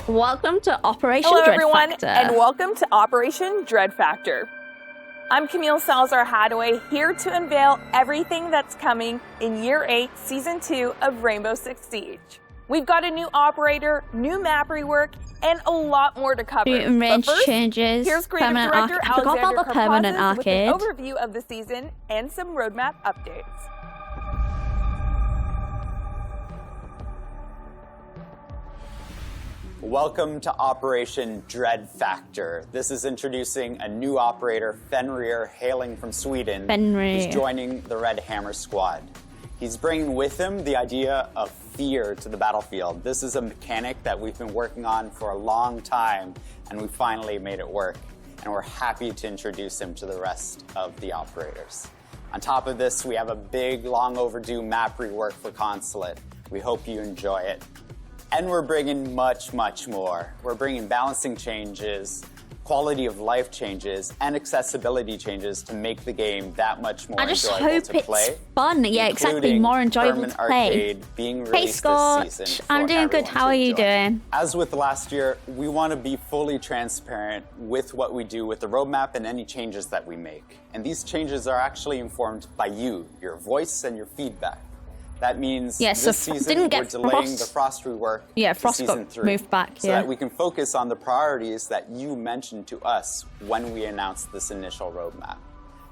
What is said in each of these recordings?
Welcome to Operation Hello, Dread everyone, Factor. and welcome to Operation Dread Factor. I'm Camille Salazar-Hadaway, here to unveil everything that's coming in Year 8, Season 2 of Rainbow Six Siege. We've got a new operator, new map rework, and a lot more to cover. Shooting range but first, changes, here's creative permanent director I forgot about the permanent Karpazis with an arcade. overview of the season and some roadmap updates. Welcome to Operation Dread Factor. This is introducing a new operator, Fenrir, hailing from Sweden, Fenrir. who's joining the Red Hammer squad. He's bringing with him the idea of fear to the battlefield. This is a mechanic that we've been working on for a long time, and we finally made it work. And we're happy to introduce him to the rest of the operators. On top of this, we have a big, long overdue map rework for Consulate. We hope you enjoy it. And we're bringing much, much more. We're bringing balancing changes, quality of life changes, and accessibility changes to make the game that much more I just enjoyable hope to play. it's fun. Yeah, exactly. including More enjoyable to Permanent play. Arcade being Hey, released Scott. this season I'm for doing good. everyone How to are you enjoy. doing? As with last year, we want to be fully transparent with what we do with the roadmap and any changes that we make. And these changes are actually informed by you, your voice, and your feedback. That means Yeah, so this season didn't we're get delaying the Frost- Frost rework Yeah, to Frost got season 3, moved back, so yeah. that we can focus on the priorities that you mentioned to us when we announced this initial roadmap.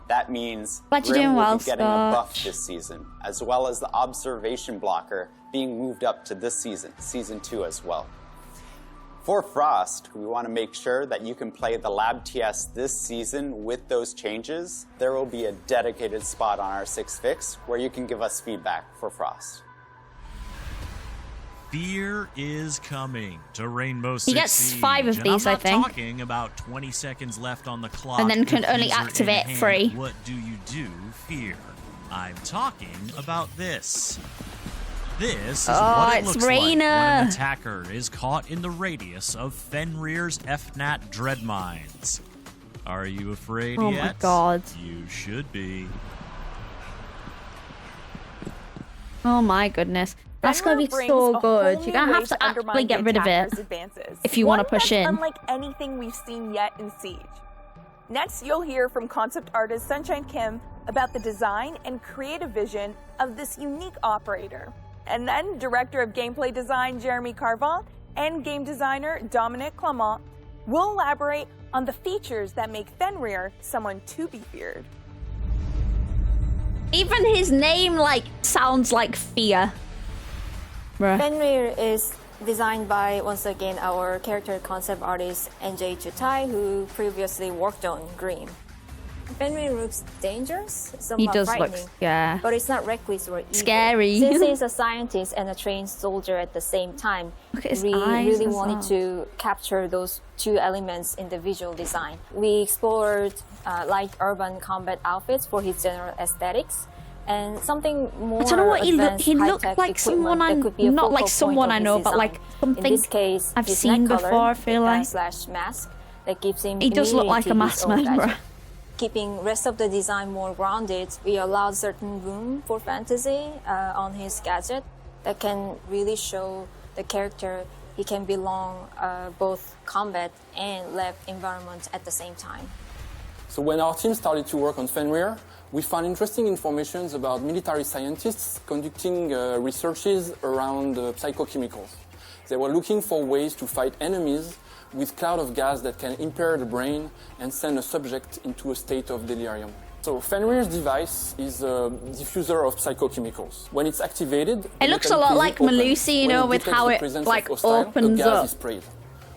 That means Glad you're Grim doing will well, be getting a buff Scotch. this season, as well as the observation blocker being moved up to this season, season 2 as well. For Frost, we want to make sure that you can play the Lab TS this season with those changes. There will be a dedicated spot on our 6 Fix where you can give us feedback for Frost. Fear is coming to Rainbow Six He gets Siege, 5 of and these, I'm I not think. talking about 20 seconds left on the clock. And then can with only user in activate hand. 3. What do you do, Fear? I'm talking about this. This is Oh, what it it's looks like when Reyna. an attacker is caught in the radius of Fenrir's FNAT Dread Mines. Are you afraid Oh yet? my god. You should be. Oh my goodness. That's going to be Fenrir so brings a good. whole You're new going to way have to actually undermine get the rid of it attacker's advances. if you want to One push that's in. unlike anything we've seen yet in Siege. Next, you'll hear from concept artist Sunshine Kim about the design and creative vision of this unique operator. And then, director of gameplay design Jeremy Carvant and game designer Dominic Clement will elaborate on the features that make Fenrir someone to be feared. Even his name, like, sounds like fear. Bruh. Fenrir is designed by, once again, our character concept artist NJ Chutai, who previously worked on Grimm. Fenrir looks dangerous, He somewhat does look, frightening, yeah. but it's not reckless or evil. Scary. Since he's a scientist and a trained soldier at the same time, Look at his we eyes really as wanted well. to capture those two elements in the visual design. We explored light urban combat outfits for his general aesthetics, and something more I don't know what he advanced he looked high-tech like equipment someone that I could be a not like focal someone point I of know, his but like design. something In this case, I've his seen neck color, before. I feel the like slash mask that gives him he does look like a immunity to mass his own murderer. gadget. Keeping rest of the design more grounded, we allowed certain room for fantasy on his gadget that can really show the character he can belong both combat and lab environment at the same time. So when our team started to work on Fenrir, we found interesting information about military scientists conducting researches around psychochemicals. They were looking for ways to fight enemies with cloud of gas that can impair the brain and send a subject into a state of delirium. So Fenrir's device is a diffuser of psychochemicals. When it's activated, It looks a lot like Melusi, you know, with how it like opens up. Is sprayed.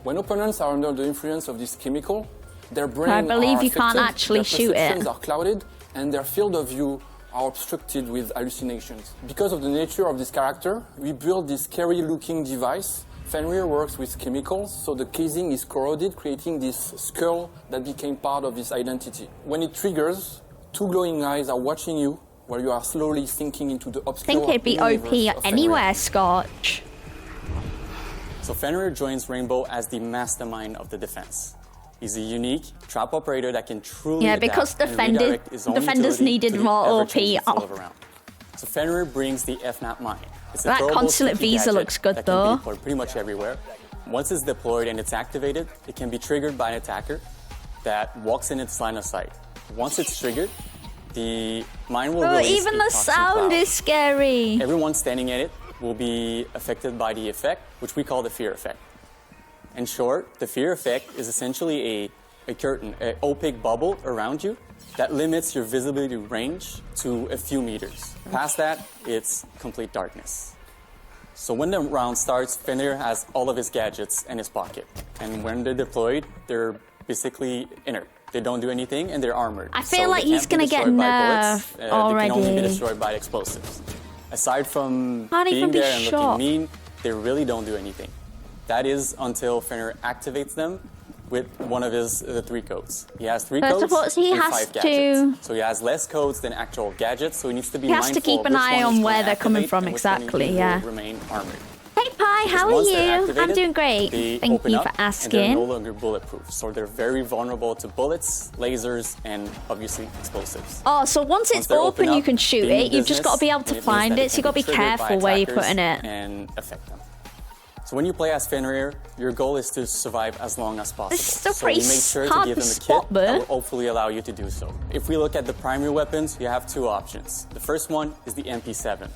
When opponents are under the influence of this chemical, their brain I believe are you can't affected, actually their shoot it. perceptions are clouded, and their field of view are obstructed with hallucinations. Because of the nature of this character, we built this scary-looking device. Fenrir works with chemicals, so the casing is corroded, creating this skull that became part of his identity. When it triggers, two glowing eyes are watching you while you are slowly sinking into the I obscure think it'd be universe OP of anywhere, Scotch. So Fenrir joins Rainbow as the mastermind of the defense. He's a unique trap operator that can truly Yeah, adapt because and redirect his own defenders utility needed to the more ever-changing OP. field of around. So Fenrir brings the FNAT mine. It's a That throwable consulate sticky visa gadget looks good, that can though. be deployed pretty much everywhere. Once it's deployed and it's activated, it can be triggered by an attacker that walks in its line of sight. Once it's triggered, the mine will release even a the toxin sound cloud. is scary. Everyone standing in it will be affected by the effect, which we call the fear effect. In short, the fear effect is essentially a curtain, an opaque bubble around you that limits your visibility range to a few meters. Past that, it's complete darkness. So when the round starts, Fenrir has all of his gadgets in his pocket. And when they're deployed, they're basically inert. They don't do anything, and they're armored. I feel So like they he's can't be gonna get destroyed by bullets. nerfed They can only be already. destroyed by explosives. Aside from Can't being even be there and shot. looking mean, they really don't do anything. That is until Fenrir activates them with one of his 3 codes. He has 3 First of codes all, he and has 5 to- gadgets. So he has less codes than actual gadgets, so he needs to be He has to mindful keep of an which eye one on he's where gonna they're coming activate from and which one exactly, will yeah. remain armored. Hey Pi, how are Once you? they're I'm activated, doing great. they Thank open you up, for and they're no asking. longer bulletproof, so they're very vulnerable to bullets, lasers, and obviously explosives. Oh, so once it's they're open, open you up, can shoot being it. You've just got to be able to business, find means it, that so you've got to be can triggered by careful where you're attackers putting it. and affect them. So when you play as Fenrir, your goal is to survive as long as possible. This is still so you pretty make sure hard to give to them a spot, kit though. that will hopefully allow you to do so. If we look at the primary weapons, you have 2 options. The first one is the MP7.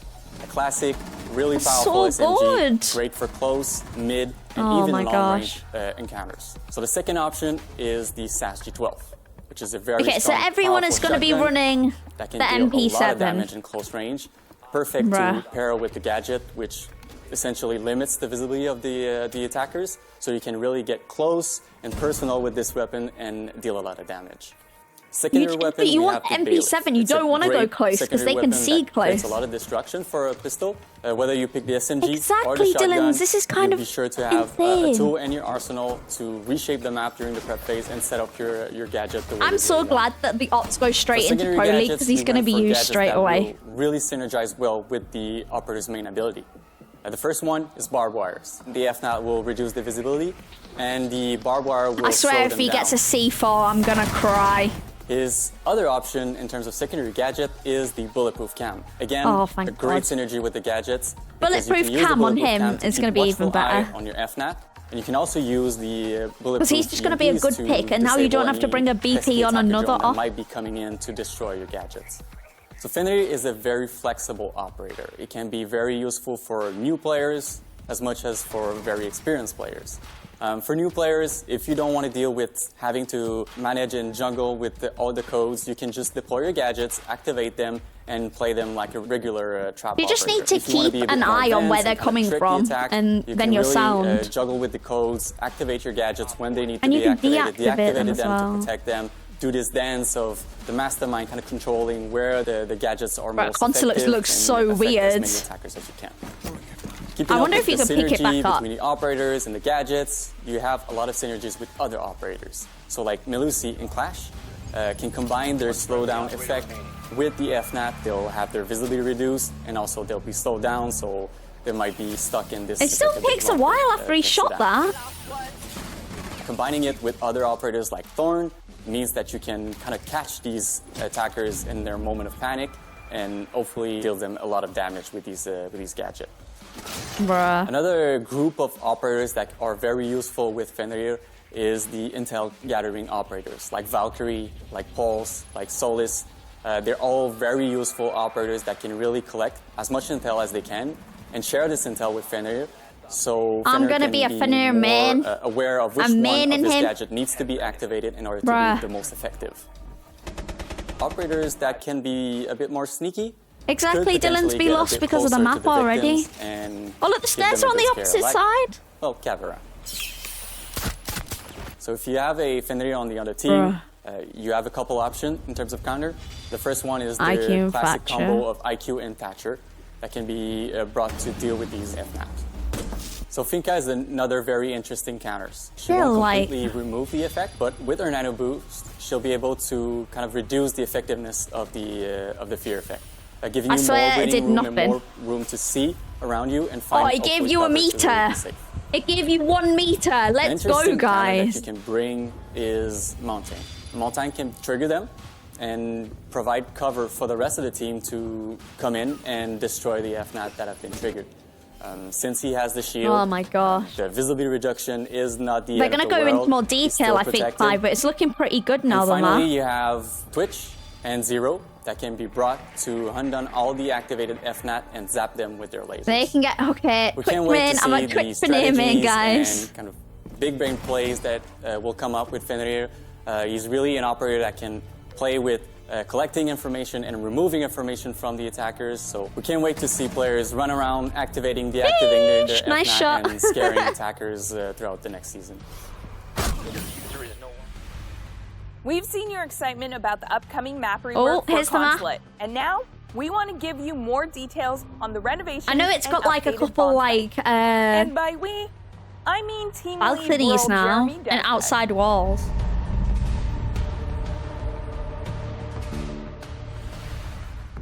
A classic, really powerful so SMG, good. great for close, mid, and Oh even my long-range encounters. So the second option is the SAS G12, which is a very Okay, so strong, everyone is powerful going to be shotgun running that can the deal a lot of MP7. damage in close range. Perfect Bruh. to pair with the gadget, which essentially limits the visibility of the attackers, so you can really get close and personal with this weapon and deal a lot of damage. Secondary You- weapon, but you we want have the MP7, Bailiff. you It's a don't wanna go great close 'cause secondary they can weapon see that creates close. a lot of destruction for a pistol. Whether you pick the SMG or the Exactly, shotgun, Dylan, this is kind you'll of be sure to have a insane. tool in your arsenal to reshape the map during the prep phase and set up your gadget the way I'm you so really want. glad that the ops go straight For into secondary Pro League gadgets, because he's we going to went be for used gadgets straight that away. will really synergize well with the operator's main ability. The first one is barbed wires. The FNAT will reduce the visibility, and the barbed wire will I slow swear if them he down. gets a C4, I'm going to cry. His other option in terms of secondary gadget is the bulletproof cam. Again, Oh, thank a great God. synergy with the gadgets. because you Bulletproof can use the cam on bulletproof him cam to is keep gonna be even watchful eye better. on your FNAT, and you can also use the bulletproof Because he's just going to be a UMPs good to pick, and now you disable don't have to any bring a pesky BP on attacker another drone that off. might be coming in to destroy your gadgets. So Fenrir is a very flexible operator. It can be very useful for new players as much as for very experienced players. For new players, if you don't want to deal with having to manage and jungle with all the codes, you can just deploy your gadgets, activate them, and play them like a regular trap You just operator. need to If you wanna keep be a bit an more eye on where advanced they're and kinda coming trick the from, attack, and you then can your really, sound. juggle with the codes, activate your gadgets when they need And to you be can activated, deactivate them as them well. to protect them. Do this dance of the mastermind kind of controlling where the gadgets are most Consulate effective looks and so affect weird. as many attackers as you can. Keeping I up wonder with if you the can pick it synergy back up. between the operators and the gadgets, you have a lot of synergies with other operators. So like Melusi in Clash can combine their slowdown effect with the FNAT. They'll have their visibility reduced, and also they'll be slowed down, so they might be stuck in this. It still effective takes a longer, while after he thanks to shot that. Combining it with other operators like Thorn means that you can kind of catch these attackers in their moment of panic and hopefully deal them a lot of damage with these gadgets. Bruh. Another group of operators that are very useful with Fenrir is the intel gathering operators, like Valkyrie, like Pulse, like Solis. They're all very useful operators that can really collect as much intel as they can and share this intel with Fenrir. So I'm Fenrir gonna can be a Fenrir more, man. aware of which I'm one of manning this him. gadget needs to be activated in order to Bruh. be the most effective. Operators that can be a bit more sneaky. Exactly, could Dylan's potentially be get a lost bit because of the closer to map the already. victims and Oh, look, the give stairs them are a on the good scare, opposite like, side. well, Kavera. So if you have a Fenrir on the other team, you have a couple options in terms of counter. The first one is the IQ and classic Thatcher. combo of IQ and Thatcher that can be brought to deal with these FNAPs. So Finka is another very interesting counter. She Feel won't like- completely remove the effect, but with her nano boost, she'll be able to kind of reduce the effectiveness of the fear effect, giving I you swear more it did reading room and nothing. more room to see around you and find. Oh, it gave hopefully you a cover to meter. be safe. It gave you 1 meter. An Let's go, interesting counter guys. that you can bring is Mountain. Mountain can trigger them and provide cover for the rest of the team to come in and destroy the FNAT that have been triggered. Since he has the shield, Oh my gosh. the visibility reduction is not the They're end of going the to go world. into more He's detail, still I think, protected. Clive, but it's looking pretty good now, And the finally, map. you have Twitch and Zero that can be brought to hunt down all the activated FNAT and zap them with their lasers. They can get, okay, We quick can't wait win. to I'm see a the quick naming, strategies guys. and kind of big brain plays that will come up with Fenrir. He's really an operator that can play with collecting information and removing information from the attackers. So we can't wait to see players run around activating, deactivating their Nice FNAT shot. and scaring attackers throughout the next season. We've seen your excitement about the upcoming map rework for here's the map. Consulate. And now, we want to give you more details on the renovation. I know it's and got like a updated couple bomb like specs. And by we, I mean Team Lead balconies World now Jeremy and Deathhead. outside walls.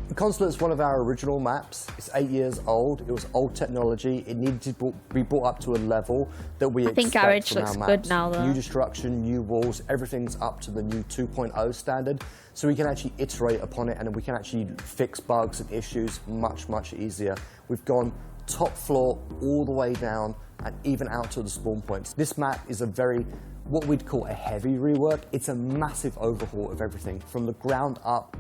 The Consulate is one of our original maps. It's 8 years old. It was old technology. It needed to be brought up to a level that we think expect Garage from looks our good maps. now, though. New destruction, new walls, everything's up to the new 2.0 standard. So we can actually iterate upon it and we can actually fix bugs and issues much, much easier. We've gone top floor all the way down and even out to the spawn points. This map is a very, what we'd call a heavy rework. It's a massive overhaul of everything from the ground up.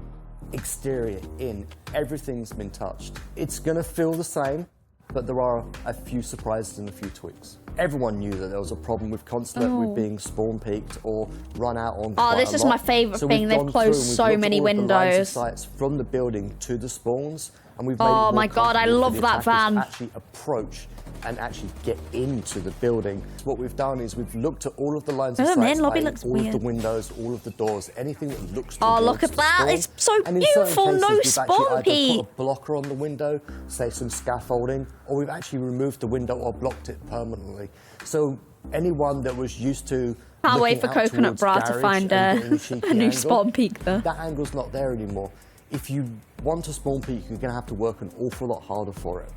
Exterior in, everything's been touched. It's gonna feel the same, but there are a few surprises and a few tweaks. Everyone knew that there was a problem with Consulate with being spawn peaked or run out on quite this a is lot. my favourite So thing. we've They've gone closed through and we've so looked at many all of the lines of windows. sights from the building to the spawns, and we've made it Oh more my God, I comfortable for love the that attackers van. to actually approach and actually get into the building. What we've done is we've looked at all of the lines of Oh, man, sights, lobby i.e. looks all of the weird. windows, all of the doors, anything that looks Oh, towards look at the that. spawn. It's so And in certain beautiful. cases, No we've spawn actually either peak. put a blocker on the window, say some scaffolding, or we've actually removed the window or blocked it permanently. So anyone that was used to Can't wait looking for out Coconut towards Bra to Garage find and getting a cheeky a new angle, spawn peak there. that angle's not there anymore. If you want a spawn peak, you're going to have to work an awful lot harder for it.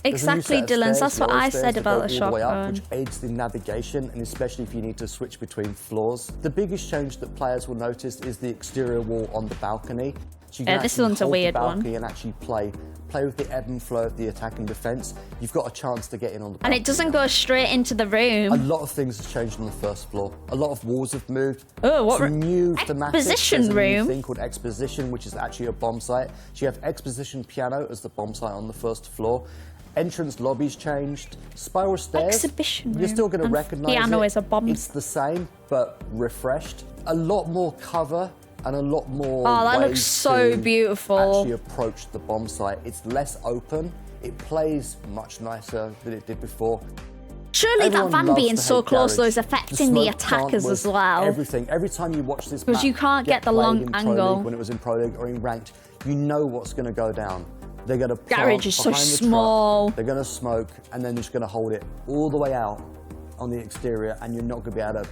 There's a new Exactly, set of Dylan. stairs, That's what yellow I stairs said that about go the all the way up, shotgun. which aids the navigation, and especially if you need to switch between floors. The biggest change that players will notice is the exterior wall on the balcony. So you can This actually one's a hold weird the one. balcony and actually play with the ebb and flow of the attack and defense. You've got a chance to get in on the balcony. And it doesn't now. go straight into the A room. lot of things have changed on the first floor. A lot of walls have moved. Oh, what Some new thematics. exposition There's a new room? thing called Exposition, which is actually a bomb site. So you have Exposition Piano as the bomb site on the first floor. Entrance lobbies changed. Spiral stairs. Exhibition You're room. still going to And recognise piano it. is a bomb. It's the same, but refreshed. A lot more cover and a lot more. Oh, that looks ways so to beautiful. Actually approach the bomb site. It's less open. It plays much nicer than it did before. Surely that Everyone van loves being the so hate close though garage. is affecting the smoke plant attackers was as well. Everything. Every time you watch this 'Cause map you can't get the played long in Pro angle. League when it was in Pro League or in Ranked, you know what's going to go down. They're going to Garage is so small. They're going to smoke, and then they're just going to hold it all the way out on the exterior, and you're not going to be able to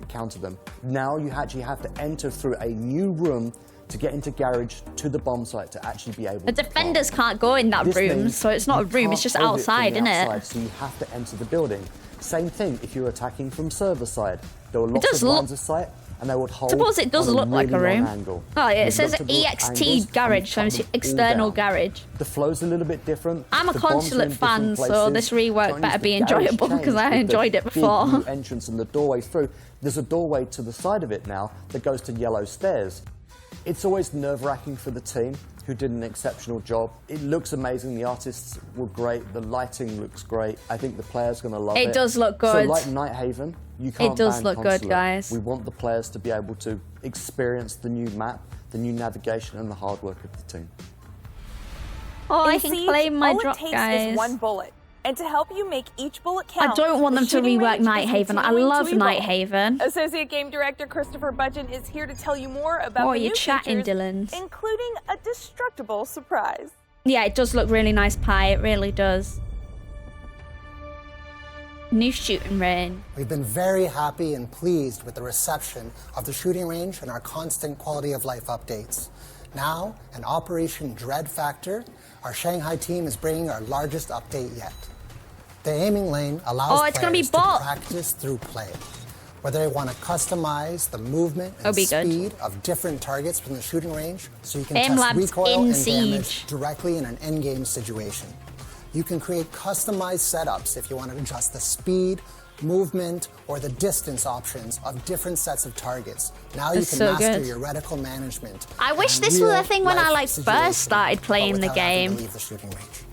counter them. Now you actually have to enter through a new room to get into Garage to the bomb site to actually be able The to defenders plant. can't go in that This room, means so it's not a you room, it's can't just hold it from outside, the isn't it? outside, so you have to enter the building. Same thing if you're attacking from server side. There were lots does of look- lines of sight, and they would hold. Suppose it does on look like a really long room. angle. Oh, yeah, it You've says looked at the EXT angles, and garage, you've so cut it's them all external down. garage. The flow's a little bit different. I'm a The bombs are in Consulate different fan, so places. this rework Trying to better use be the garage enjoyable, change 'cause I with the enjoyed it big before. new entrance and the doorway through. There's a doorway to the side of it now that goes to yellow stairs. It's always nerve-wracking for the team, who did an exceptional job. It looks amazing. The artists were great. The lighting looks great. I think the players are going to love it. It does look So good. like Nighthaven, you can't does ban look good, Consulate. guys. We want the players to be able to experience the new map, the new navigation, and the hard work of the team. Oh, I In can Siege, claim my all drop, it takes guys. is one bullet. And to help you make each bullet I count, don't want the them to shooting rework range is Nighthaven. I continuing love to evolve. Nighthaven. Associate Game Director Christopher Budgeon is here to tell you more about Oh, the you're new chatting, features, Dylan. including a destructible surprise. Yeah, it does look really nice, Pie. It really does. New shooting range. We've been very happy and pleased with the reception of the shooting range and our constant quality of life updates. Now, in Operation Dread Factor, our Shanghai team is bringing our largest update yet. The aiming lane allows Oh, it's gonna be players to bot. practice through play. Whether they want to customize the movement That'll and be good. speed of different targets from the shooting range so you can Aim test Labs recoil in and Siege. damage directly in an in-game situation. You can create customized setups if you want to adjust the speed, movement, or the distance options of different sets of targets. Now you can master your reticle management. I wish this was a thing when I first started playing the game. Leave the shooting range.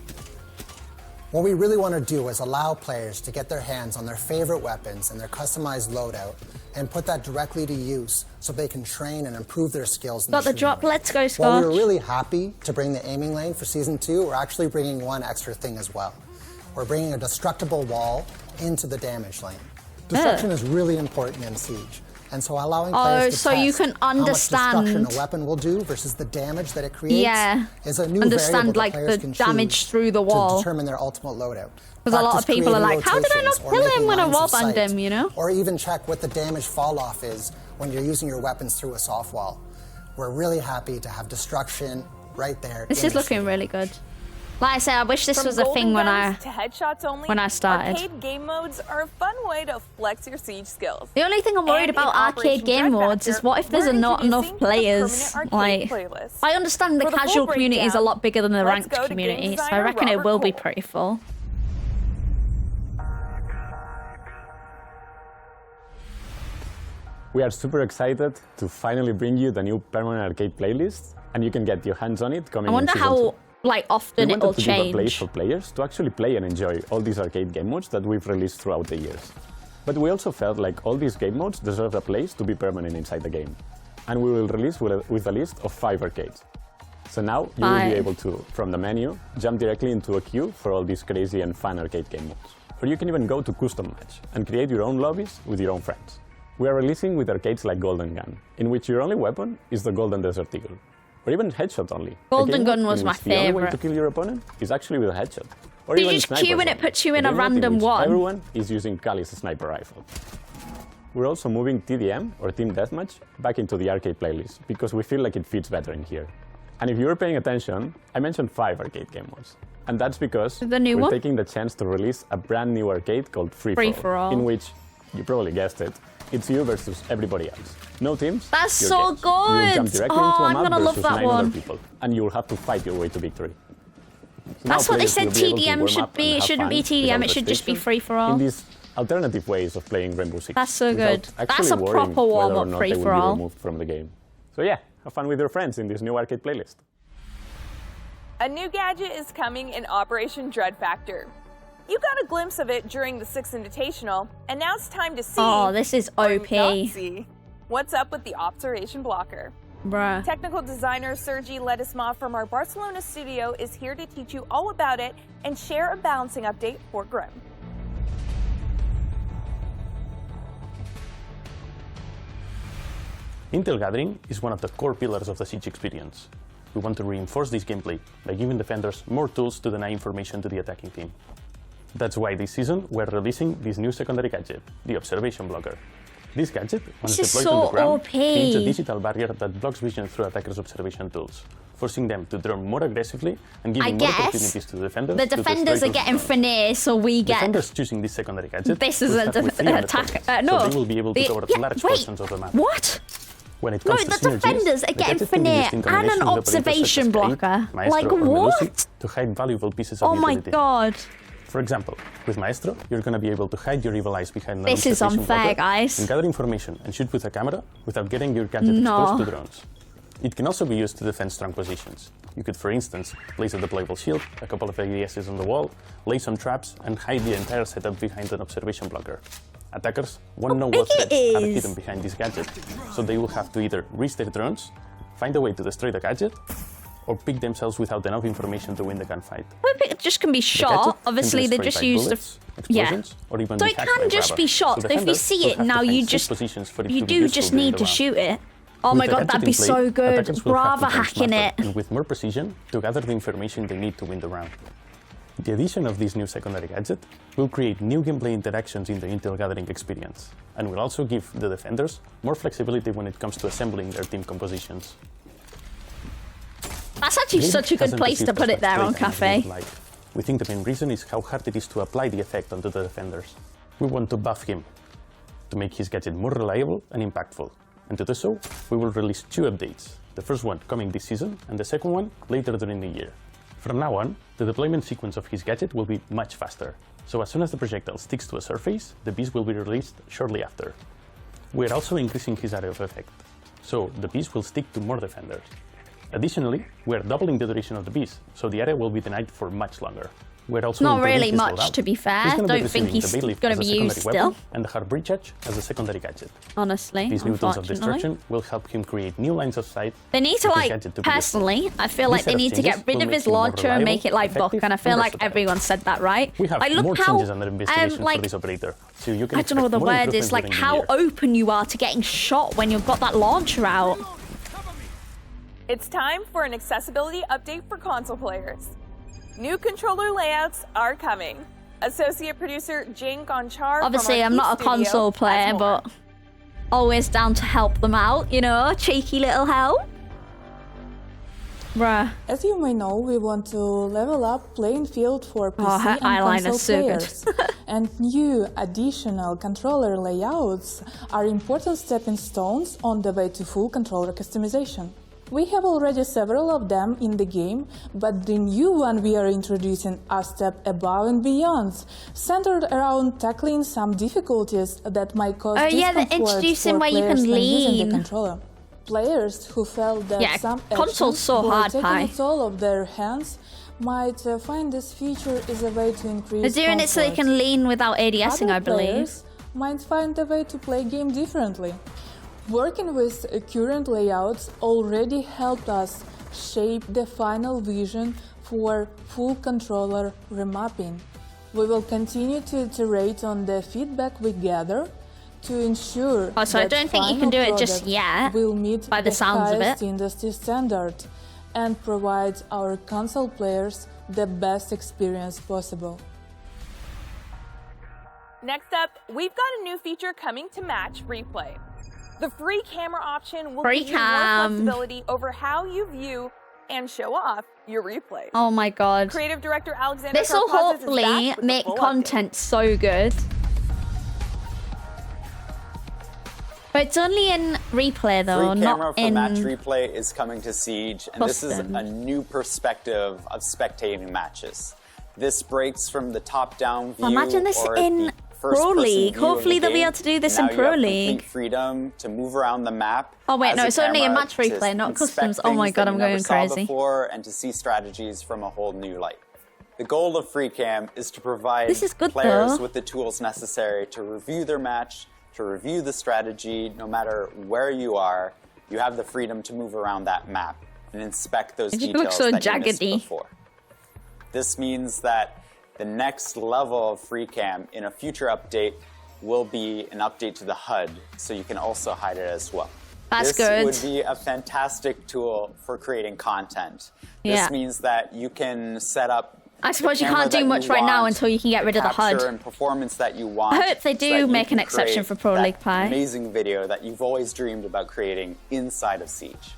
What we really want to do is allow players to get their hands on their favorite weapons and their customized loadout and put that directly to use so they can train and improve their skills. Got the drop, let's go, Scotch. While we were really happy to bring the aiming lane for Season 2, we're actually bringing one extra thing as well. We're bringing a destructible wall into the damage lane. Destruction is really important in Siege. And so allowing players to so you can understand how much destruction a weapon will do versus the damage that it creates is a new variable that players can damage through the wall to determine their ultimate loadout. Because a lot of people are like, how did I not kill him when I wallbanged him, you know? Or even check what the damage fall off is when you're using your weapons through a soft wall. We're really happy to have destruction right there. This is looking really good. Like I said, I wish this was a thing when I started. Arcade game modes are a fun way to flex your Siege skills. The only thing I'm worried about arcade game modes is what if there's not enough players? Like, I understand the casual community is a lot bigger than the ranked community, so I reckon it will be pretty full. We are super excited to finally bring you the new permanent arcade playlist, and you can get your hands on it coming in Season 2. I wonder how often it will change. We wanted to give a place for players to actually play and enjoy all these arcade game modes that we've released throughout the years. But we also felt like all these game modes deserve a place to be permanent inside the game. And we will release with a list of 5 arcades. So now you will be able to, from the menu, jump directly into a queue for all these crazy and fun arcade game modes. Or you can even go to custom match and create your own lobbies with your own friends. We are releasing with arcades like Golden Gun, in which your only weapon is the Golden Desert Eagle. Or even headshot only. Golden Gun was my favorite. The only way to kill your opponent is actually with a headshot. Or you just queue and it puts you in a random one. Everyone is using Kali's sniper rifle. We're also moving TDM, or Team Deathmatch, back into the arcade playlist, because we feel like it fits better in here. And if you were paying attention, I mentioned 5 arcade game modes. And that's because we're taking the chance to release a brand new arcade called Free For All, in which, you probably guessed it, it's you versus everybody else. No teams. That's so good. You'll jump directly into a map versus 9 other people, and you'll have to fight your way to victory. So that's what they said TDM should be. It shouldn't be TDM, it should just be free for all. In these alternative ways of playing Rainbow Six. That's so good. That's a proper warm-up free for all. Removed from the game. So yeah, have fun with your friends in this new arcade playlist. A new gadget is coming in Operation Dread Factor. You got a glimpse of it during the 6th Invitational, and now it's time to see. Oh, this is OP. See what's up with the Observation Blocker. Bruh. Technical designer Sergi Ledesma from our Barcelona studio is here to teach you all about it and share a balancing update for Grim. Intel Gathering is one of the core pillars of the Siege experience. We want to reinforce this gameplay by giving defenders more tools to deny information to the attacking team. That's why this season we're releasing this new secondary gadget, the Observation Blocker. This gadget, once deployed on the ground, creates a digital barrier that blocks vision through attackers' observation tools, forcing them to drone more aggressively and giving more opportunities to defenders. The defenders are getting finesse, so we get. Defenders choosing this secondary gadget. This is an attack. No. So they will be able to cover large portions of the map. What? When it comes to the defenders are getting finesse and an observation blocker. Like what? To hide valuable pieces of utility. Oh my god. For example, with Maestro, you're going to be able to hide your evil eyes behind an This is unfair, guys. And gather information and shoot with a camera without getting your gadget exposed to drones. It can also be used to defend strong positions. You could, for instance, place a deployable shield, a couple of ADSs on the wall, lay some traps, and hide the entire setup behind an observation blocker. Attackers won't know what threats are hidden behind this gadget, so they will have to either reach their drones, find a way to destroy the gadget, or pick themselves without enough information to win the gunfight. It just can be shot. Obviously, they just use the or even so it can just be shot. So if you see it now, you do just need to shoot it. Oh my god, that'd be so good. Brava hacking it. And with more precision to gather the information they need to win the round. The addition of this new secondary gadget will create new gameplay interactions in the Intel Gathering experience, and will also give the defenders more flexibility when it comes to assembling their team compositions. That's actually such a good place to put it there on Cafe. We think the main reason is how hard it is to apply the effect onto the defenders. We want to buff him, to make his gadget more reliable and impactful. And to do so, we will release 2 updates. The first one coming this season, and the second one later during the year. From now on, the deployment sequence of his gadget will be much faster. So as soon as the projectile sticks to a surface, the beast will be released shortly after. We are also increasing his area of effect, so the beast will stick to more defenders. Additionally, we are doubling the duration of the beast, so the area will be denied for much longer. We're also not really much, to be fair. Don't think he's going to be used still. And the Heartbreed Charge as a secondary gadget. Honestly, these new tools of destruction will help him create new lines of sight. They need to, like, personally, I feel like they need to get rid of his launcher and make it like Buck, and I feel like everyone said that, right? We have more changes under investigation for this operator, so you can I don't know what the word is, like how open you are to getting shot when you've got that launcher out. It's time for an accessibility update for console players. New controller layouts are coming. Associate producer Jane Gonchar. Obviously, I'm not a console player, but always down to help them out, you know, cheeky little help. Bruh. As you may know, we want to level up playing field for PC and console players. And new additional controller layouts are important stepping stones on the way to full controller customization. We have already several of them in the game, but the new one we are introducing are a step above and beyond, centered around tackling some difficulties that might cause discomfort they're introducing for where you players can when using lean. the controller. Players who felt that some console's so hard, taking a toll of their hands might find this feature is a way to increase They're doing it so they can lean without ADSing, I believe. Players might find a way to play game differently. Working with current layouts already helped us shape the final vision for full controller remapping. We will continue to iterate on the feedback we gather to ensure so I don't think you can do it just yet, will meet by the sounds of highest it. industry standard and provide our console players the best experience possible. Next up, we've got a new feature coming to Match Replay. The free camera option will give you more flexibility over how you view and show off your replays. Oh my god. Creative director Alexander This will Karpazis hopefully make content so good. But it's only in replay though, Free camera not for in... Match Replay is coming to Siege, and this is a new perspective of spectating matches. This breaks from the top-down view. Imagine this in Pro League. Hopefully they'll be able to do this in Pro League. Complete freedom to move around the map. Oh wait, no, it's only a match replay, not customs. Oh my god, I'm going crazy. Before, and to see strategies from a whole new light. The goal of FreeCam is to provide players with the tools necessary to review their match, to review the strategy. No matter where you are, you have the freedom to move around that map and inspect those details that you missed before. This means that the next level of FreeCam in a future update will be an update to the HUD, so you can also hide it as well. That's good. This would be a fantastic tool for creating content. This means that you can set up I suppose you can't do much right now until you can get rid of the HUD. And performance that you want. I hope they do make an exception for Pro League Pie. Amazing video that you've always dreamed about creating inside of Siege.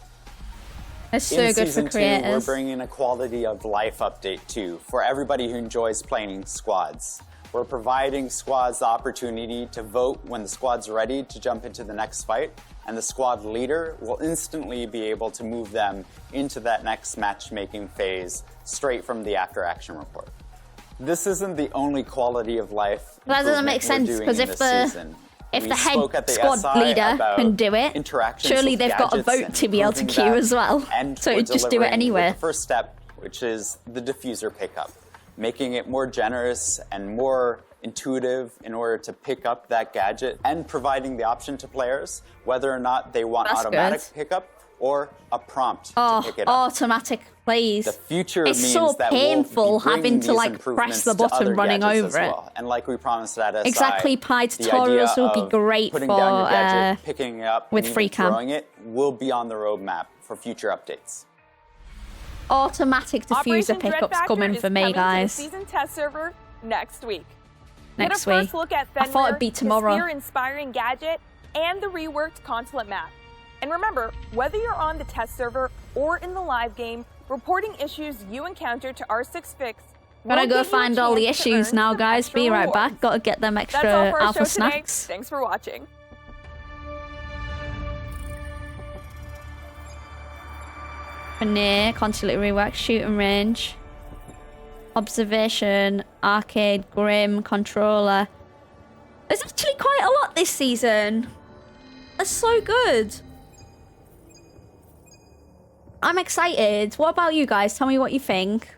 It's so good for creators. We're bringing a quality of life update too for everybody who enjoys playing squads. We're providing squads the opportunity to vote when the squad's ready to jump into the next fight, and the squad leader will instantly be able to move them into that next matchmaking phase straight from the after action report. This isn't the only quality of life. That doesn't make sense, because if the head squad leader can do it, surely they've got a vote to be able to queue as well. So just do it anywhere. The first step, which is the diffuser pickup, making it more generous and more intuitive in order to pick up that gadget, and providing the option to players whether or not they want automatic pickup or a prompt to pick it up. Automatic, please. The future it's means so that painful we'll be having to like press the button running over it. Well. And like we promised at SI, exactly, Pi tutorials will be great for gadget, picking it up, with and FreeCam. Throwing it will be on the roadmap for future updates. Automatic diffuser pickups coming for me, guys. Season test server next week. Next Get a week. first look at I thought it'd be tomorrow. His inspiring gadget and the reworked consulate map. And remember, whether you're on the test server or in the live game, reporting issues you encounter to R6Fix. Gotta go find all the issues now, guys. Be right back. Gotta get them extra alpha snacks. Today. Thanks for watching. Near, constantly rework, shooting range. Observation, Arcade, Grim, Controller. There's actually quite a lot this season. That's so good. I'm excited. What about you guys? Tell me what you think.